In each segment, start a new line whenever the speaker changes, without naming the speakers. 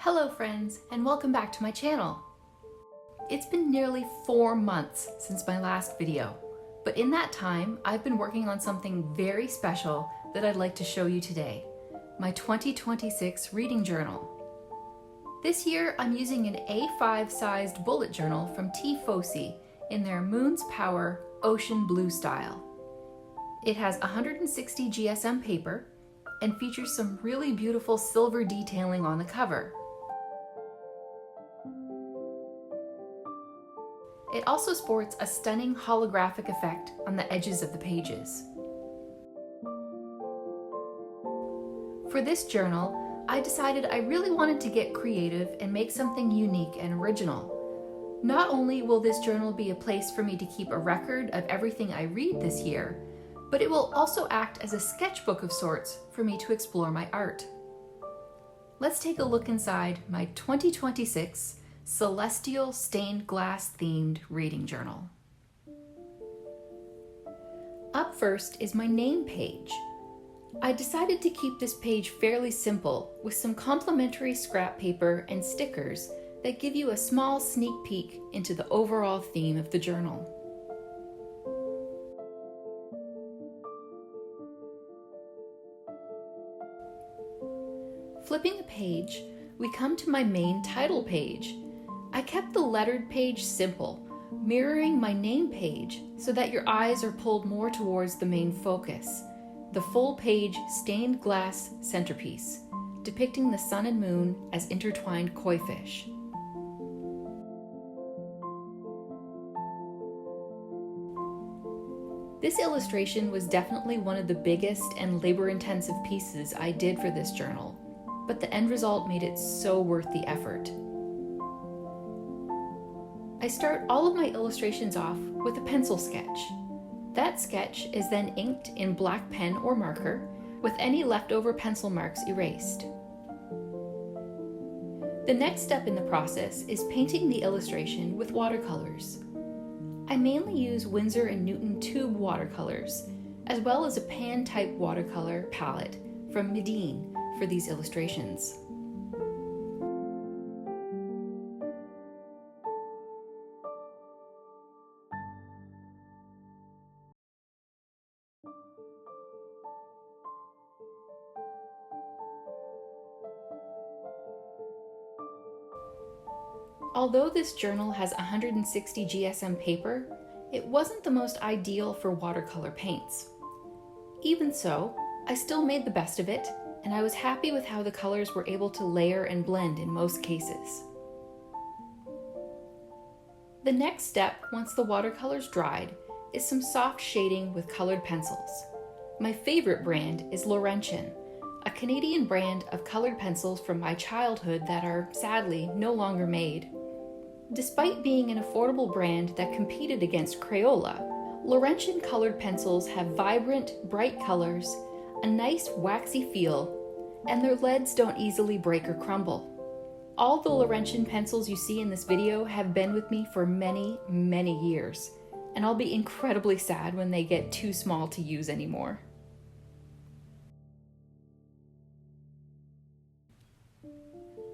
Hello friends, and welcome back to my channel. It's been nearly 4 months since my last video, but in that time, I've been working on something very special that I'd like to show you today, my 2026 reading journal. This year, I'm using an A5 sized bullet journal from T. Fosi in their Moon's Power Ocean Blue style. It has 160 GSM paper and features some really beautiful silver detailing on the cover. It also sports a stunning holographic effect on the edges of the pages. For this journal, I decided I really wanted to get creative and make something unique and original. Not only will this journal be a place for me to keep a record of everything I read this year, but it will also act as a sketchbook of sorts for me to explore my art. Let's take a look inside my 2026 Celestial Stained Glass themed reading journal. Up first is my name page. I decided to keep this page fairly simple with some complimentary scrap paper and stickers that give you a small sneak peek into the overall theme of the journal. Flipping the page, we come to my main title page. I kept the lettered page simple, mirroring my name page so that your eyes are pulled more towards the main focus, the full page stained glass centerpiece, depicting the sun and moon as intertwined koi fish. This illustration was definitely one of the biggest and labor-intensive pieces I did for this journal, but the end result made it so worth the effort. I start all of my illustrations off with a pencil sketch. That sketch is then inked in black pen or marker, with any leftover pencil marks erased. The next step in the process is painting the illustration with watercolors. I mainly use Winsor & Newton tube watercolors, as well as a pan-type watercolor palette from Medine for these illustrations. Although this journal has 160 GSM paper, it wasn't the most ideal for watercolor paints. Even so, I still made the best of it, and I was happy with how the colors were able to layer and blend in most cases. The next step, once the watercolors dried, is some soft shading with colored pencils. My favorite brand is Laurentian, a Canadian brand of colored pencils from my childhood that are, sadly, no longer made. Despite being an affordable brand that competed against Crayola, Laurentian colored pencils have vibrant, bright colors, a nice waxy feel, and their leads don't easily break or crumble. All the Laurentian pencils you see in this video have been with me for many, many years, and I'll be incredibly sad when they get too small to use anymore.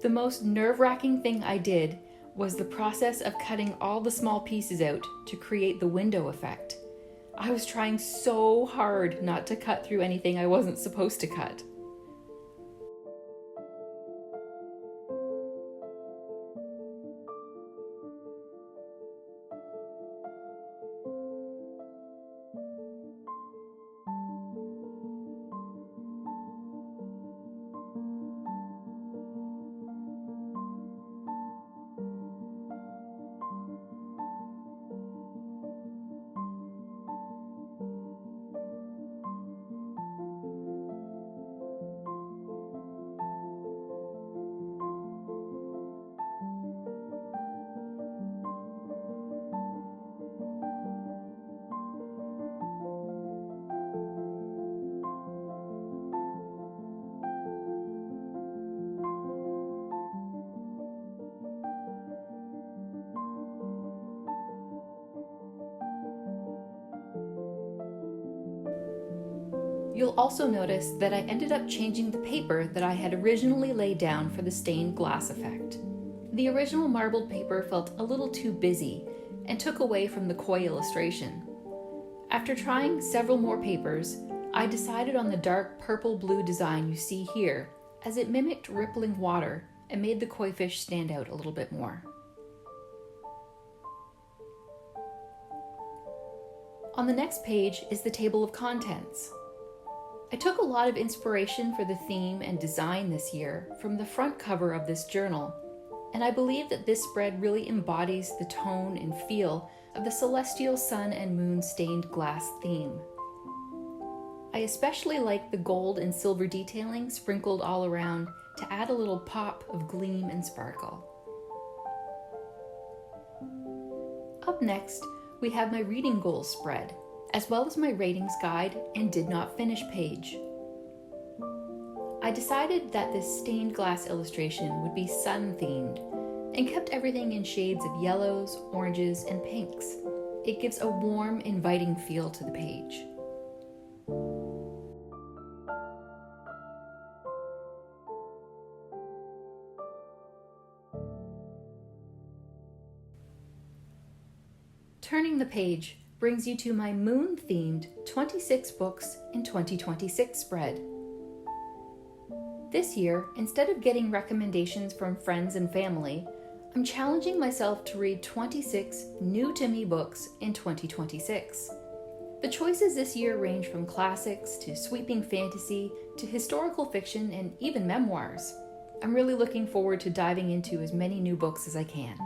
The most nerve-wracking thing I did was the process of cutting all the small pieces out to create the window effect. I was trying so hard not to cut through anything I wasn't supposed to cut. You'll also notice that I ended up changing the paper that I had originally laid down for the stained glass effect. The original marbled paper felt a little too busy and took away from the koi illustration. After trying several more papers, I decided on the dark purple-blue design you see here, as it mimicked rippling water and made the koi fish stand out a little bit more. On the next page is the table of contents. I took a lot of inspiration for the theme and design this year from the front cover of this journal, and I believe that this spread really embodies the tone and feel of the celestial sun and moon stained glass theme. I especially like the gold and silver detailing sprinkled all around to add a little pop of gleam and sparkle. Up next, we have my reading goals spread, as well as my ratings guide and did not finish page. I decided that this stained glass illustration would be sun themed and kept everything in shades of yellows, oranges, and pinks. It gives a warm, inviting feel to the page. Turning the page brings you to my moon-themed 26 books in 2026 spread. This year, instead of getting recommendations from friends and family, I'm challenging myself to read 26 new-to-me books in 2026. The choices this year range from classics to sweeping fantasy to historical fiction and even memoirs. I'm really looking forward to diving into as many new books as I can.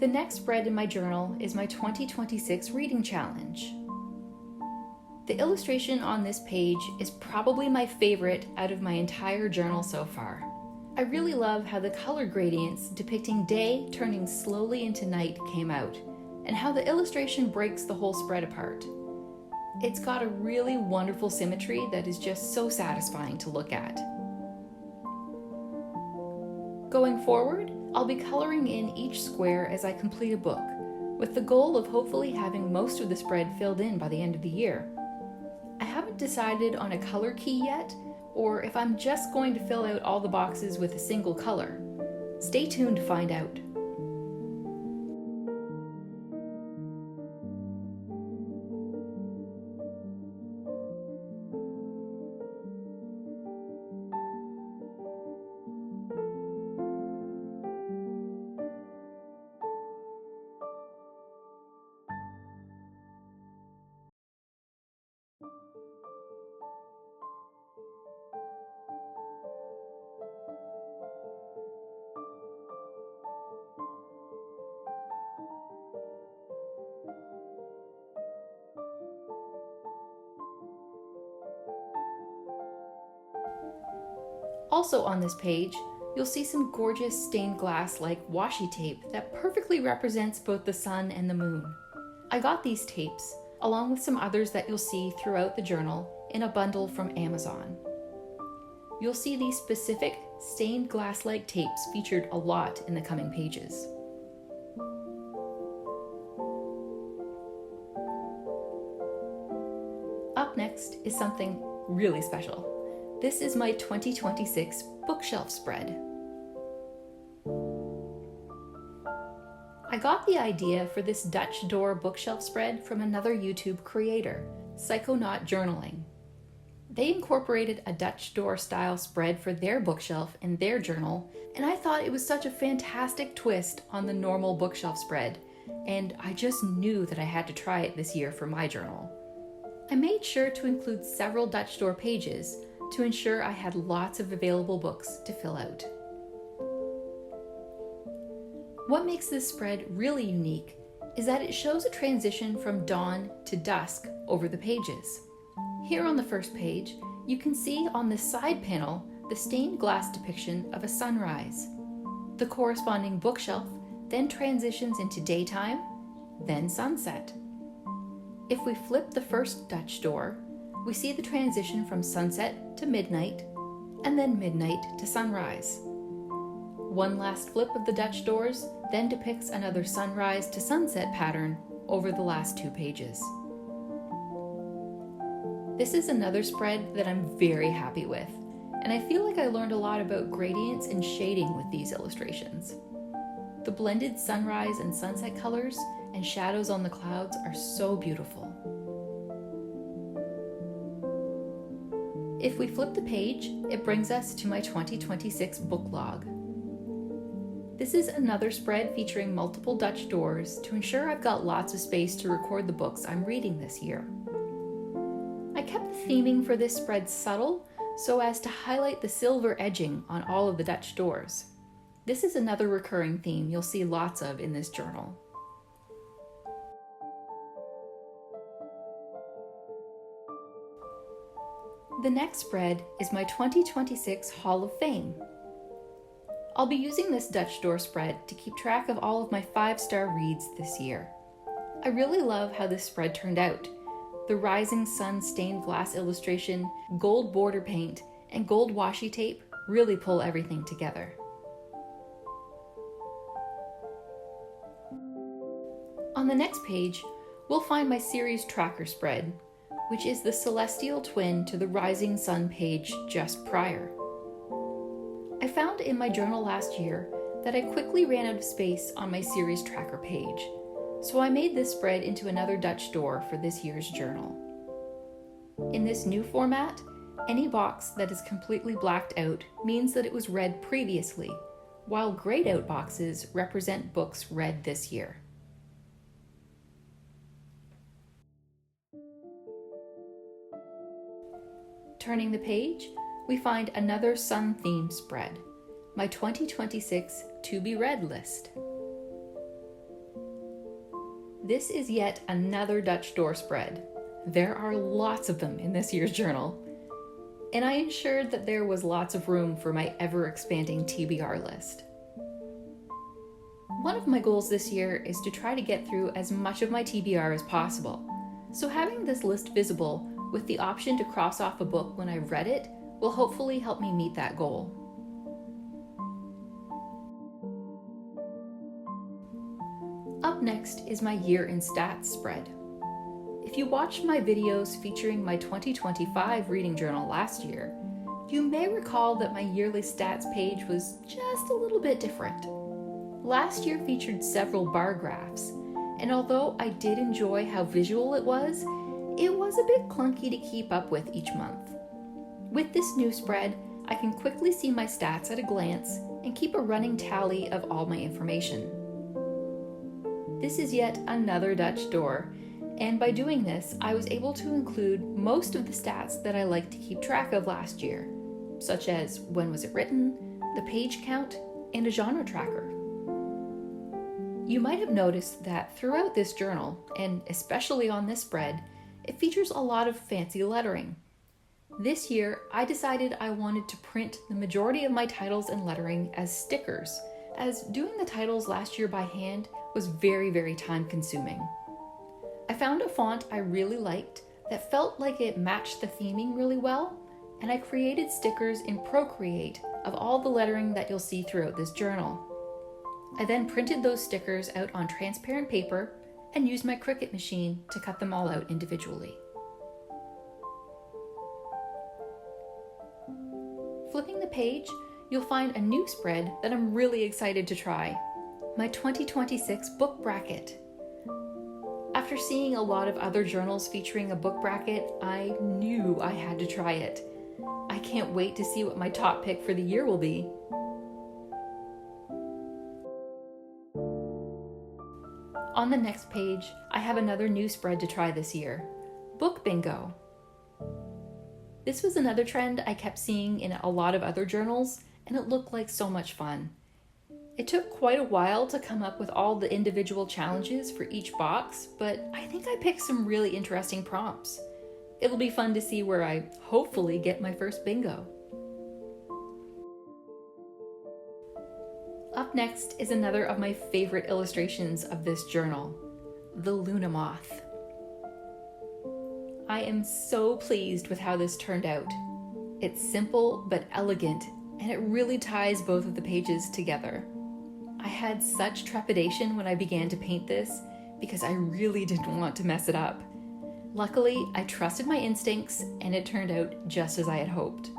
The next spread in my journal is my 2026 reading challenge. The illustration on this page is probably my favorite out of my entire journal so far. I really love how the color gradients depicting day turning slowly into night came out, and how the illustration breaks the whole spread apart. It's got a really wonderful symmetry that is just so satisfying to look at. Going forward, I'll be coloring in each square as I complete a book, with the goal of hopefully having most of the spread filled in by the end of the year. I haven't decided on a color key yet, or if I'm just going to fill out all the boxes with a single color. Stay tuned to find out. Also on this page, you'll see some gorgeous stained glass like washi tape that perfectly represents both the sun and the moon. I got these tapes, along with some others that you'll see throughout the journal, in a bundle from Amazon. You'll see these specific stained glass-like tapes featured a lot in the coming pages. Up next is something really special. This is my 2026 bookshelf spread. I got the idea for this Dutch door bookshelf spread from another YouTube creator, Psychonaut Journaling. They incorporated a Dutch door style spread for their bookshelf in their journal, and I thought it was such a fantastic twist on the normal bookshelf spread, and I just knew that I had to try it this year for my journal. I made sure to include several Dutch door pages to ensure I had lots of available books to fill out. What makes this spread really unique is that it shows a transition from dawn to dusk over the pages. Here on the first page, you can see on the side panel the stained glass depiction of a sunrise. The corresponding bookshelf then transitions into daytime, then sunset. If we flip the first Dutch door, we see the transition from sunset to midnight, and then midnight to sunrise. One last flip of the Dutch doors then depicts another sunrise to sunset pattern over the last two pages. This is another spread that I'm very happy with, and I feel like I learned a lot about gradients and shading with these illustrations. The blended sunrise and sunset colors and shadows on the clouds are so beautiful. If we flip the page, it brings us to my 2026 book log. This is another spread featuring multiple Dutch doors to ensure I've got lots of space to record the books I'm reading this year. I kept the theming for this spread subtle so as to highlight the silver edging on all of the Dutch doors. This is another recurring theme you'll see lots of in this journal. The next spread is my 2026 Hall of Fame. I'll be using this Dutch door spread to keep track of all of my 5-star reads this year. I really love how this spread turned out. The rising sun stained glass illustration, gold border paint, and gold washi tape really pull everything together. On the next page, we'll find my series tracker spread, which is the celestial twin to the rising sun page just prior. I found in my journal last year that I quickly ran out of space on my series tracker page, so I made this spread into another Dutch door for this year's journal. In this new format, any box that is completely blacked out means that it was read previously, while grayed out boxes represent books read this year. Turning the page, we find another sun theme spread, my 2026 to be read list. This is yet another Dutch door spread. There are lots of them in this year's journal, and I ensured that there was lots of room for my ever-expanding TBR list. One of my goals this year is to try to get through as much of my TBR as possible, so having this list visible with the option to cross off a book when I've read it will hopefully help me meet that goal. Up next is my year in stats spread. If you watched my videos featuring my 2025 reading journal last year, you may recall that my yearly stats page was just a little bit different. Last year featured several bar graphs, and although I did enjoy how visual it was a bit clunky to keep up with each month. With this new spread, I can quickly see my stats at a glance and keep a running tally of all my information. This is yet another Dutch door, and by doing this, I was able to include most of the stats that I like to keep track of last year, such as when was it written, the page count, and a genre tracker. You might have noticed that throughout this journal, and especially on this spread, it features a lot of fancy lettering. This year, I decided I wanted to print the majority of my titles and lettering as stickers, as doing the titles last year by hand was very, very time consuming. I found a font I really liked that felt like it matched the theming really well, and I created stickers in Procreate of all the lettering that you'll see throughout this journal. I then printed those stickers out on transparent paper and used my Cricut machine to cut them all out individually. Flipping the page, you'll find a new spread that I'm really excited to try, my 2026 book bracket. After seeing a lot of other journals featuring a book bracket, I knew I had to try it. I can't wait to see what my top pick for the year will be. On the next page, I have another new spread to try this year, Book Bingo. This was another trend I kept seeing in a lot of other journals, and it looked like so much fun. It took quite a while to come up with all the individual challenges for each box, but I think I picked some really interesting prompts. It'll be fun to see where I hopefully get my first bingo. Up next is another of my favorite illustrations of this journal, the Luna Moth. I am so pleased with how this turned out. It's simple but elegant, and it really ties both of the pages together. I had such trepidation when I began to paint this because I really didn't want to mess it up. Luckily, I trusted my instincts and it turned out just as I had hoped.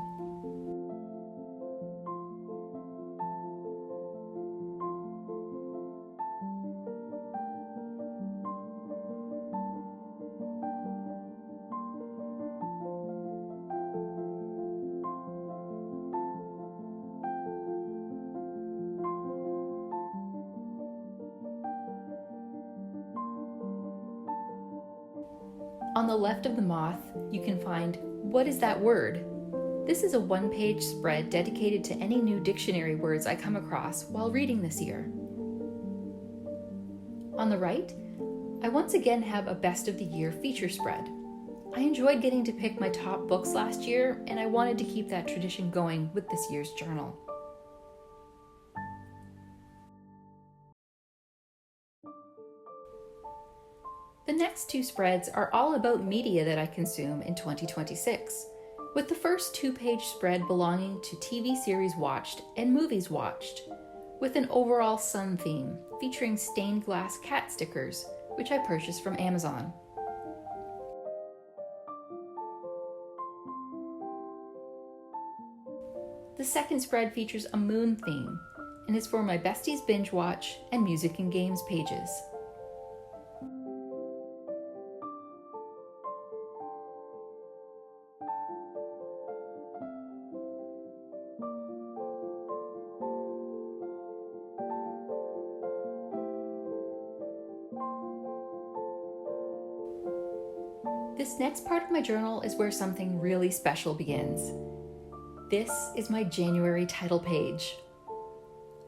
On the left of the moth, you can find "What is that word?" This is a one-page spread dedicated to any new dictionary words I come across while reading this year. On the right, I once again have a best of the year feature spread. I enjoyed getting to pick my top books last year, and I wanted to keep that tradition going with this year's journal. The next two spreads are all about media that I consume in 2026, with the first two-page spread belonging to TV series watched and movies watched, with an overall sun theme featuring stained glass cat stickers, which I purchased from Amazon. The second spread features a moon theme and is for my besties binge watch and music and games pages. This next part of my journal is where something really special begins. This is my January title page.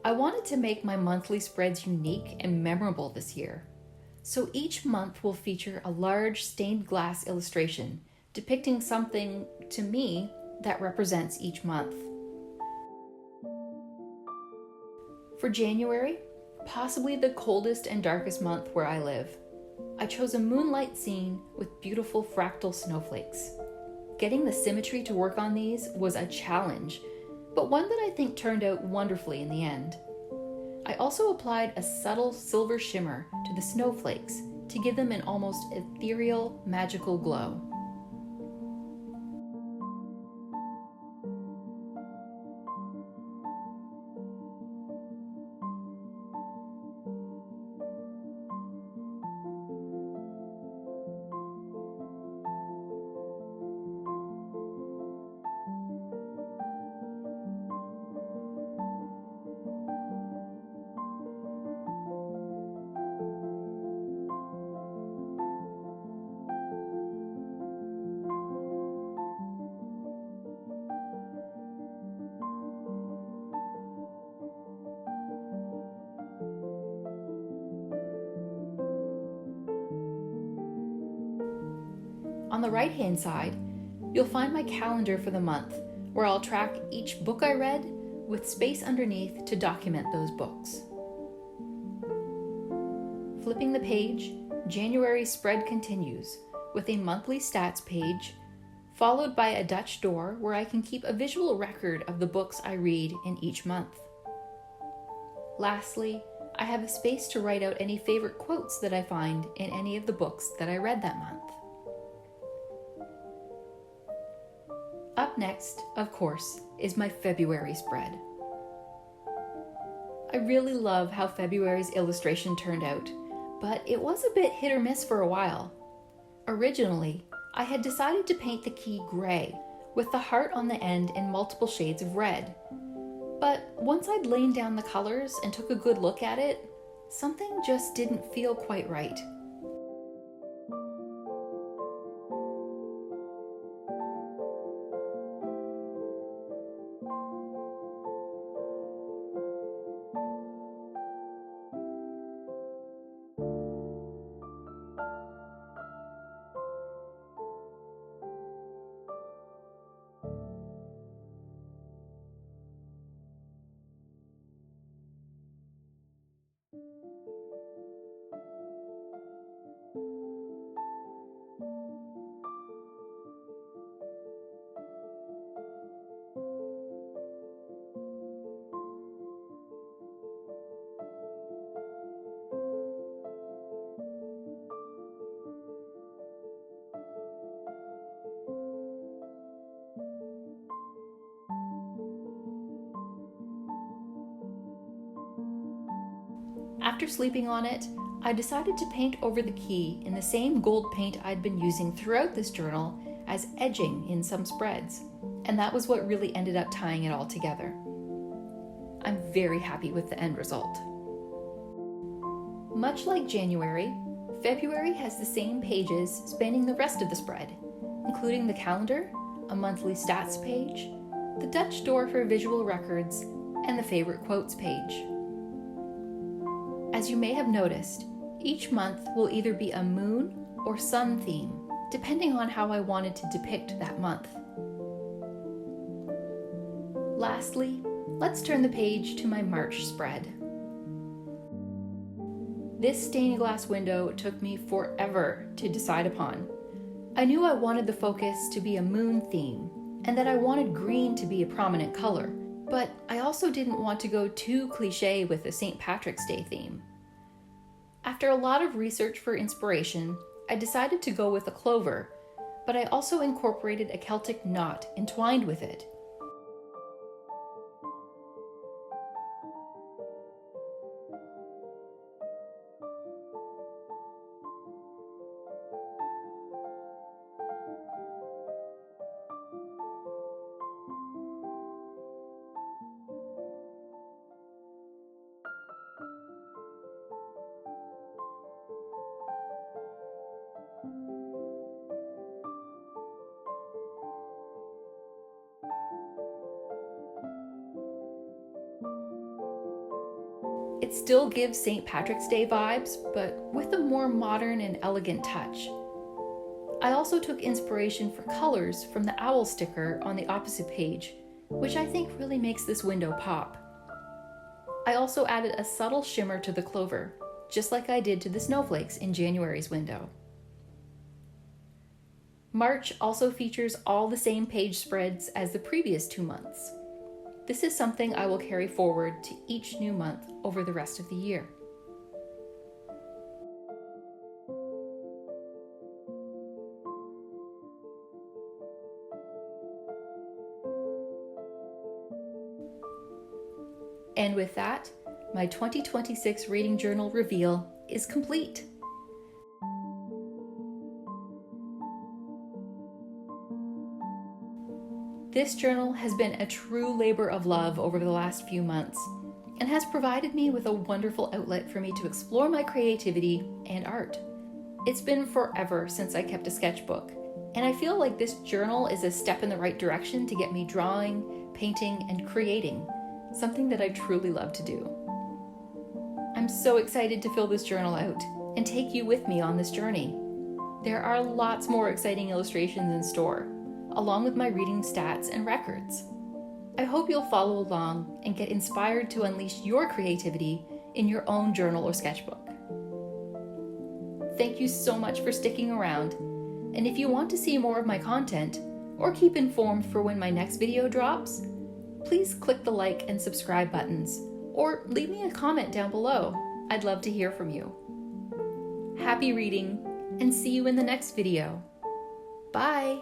I wanted to make my monthly spreads unique and memorable this year, so each month will feature a large stained glass illustration depicting something, to me, that represents each month. For January, possibly the coldest and darkest month where I live, I chose a moonlight scene with beautiful fractal snowflakes. Getting the symmetry to work on these was a challenge, but one that I think turned out wonderfully in the end. I also applied a subtle silver shimmer to the snowflakes to give them an almost ethereal, magical glow. On the right-hand side, you'll find my calendar for the month, where I'll track each book I read with space underneath to document those books. Flipping the page, January's spread continues with a monthly stats page, followed by a Dutch door where I can keep a visual record of the books I read in each month. Lastly, I have a space to write out any favorite quotes that I find in any of the books that I read that month. Up next, of course, is my February spread. I really love how February's illustration turned out, but it was a bit hit or miss for a while. Originally, I had decided to paint the key gray, with the heart on the end in multiple shades of red. But once I'd laid down the colors and took a good look at it, something just didn't feel quite right. After sleeping on it, I decided to paint over the key in the same gold paint I'd been using throughout this journal as edging in some spreads, and that was what really ended up tying it all together. I'm very happy with the end result. Much like January, February has the same pages spanning the rest of the spread, including the calendar, a monthly stats page, the Dutch door for visual records, and the favorite quotes page. As you may have noticed, each month will either be a moon or sun theme, depending on how I wanted to depict that month. Lastly, let's turn the page to my March spread. This stained glass window took me forever to decide upon. I knew I wanted the focus to be a moon theme, and that I wanted green to be a prominent color, but I also didn't want to go too cliché with the St. Patrick's Day theme. After a lot of research for inspiration, I decided to go with a clover, but I also incorporated a Celtic knot entwined with it. It still gives St. Patrick's Day vibes, but with a more modern and elegant touch. I also took inspiration for colors from the owl sticker on the opposite page, which I think really makes this window pop. I also added a subtle shimmer to the clover, just like I did to the snowflakes in January's window. March also features all the same page spreads as the previous 2 months. This is something I will carry forward to each new month over the rest of the year. And with that, my 2026 reading journal reveal is complete. This journal has been a true labor of love over the last few months and has provided me with a wonderful outlet for me to explore my creativity and art. It's been forever since I kept a sketchbook, and I feel like this journal is a step in the right direction to get me drawing, painting, and creating, something that I truly love to do. I'm so excited to fill this journal out and take you with me on this journey. There are lots more exciting illustrations in store, along with my reading stats and records. I hope you'll follow along and get inspired to unleash your creativity in your own journal or sketchbook. Thank you so much for sticking around, and if you want to see more of my content or keep informed for when my next video drops, please click the like and subscribe buttons or leave me a comment down below. I'd love to hear from you. Happy reading, and see you in the next video. Bye!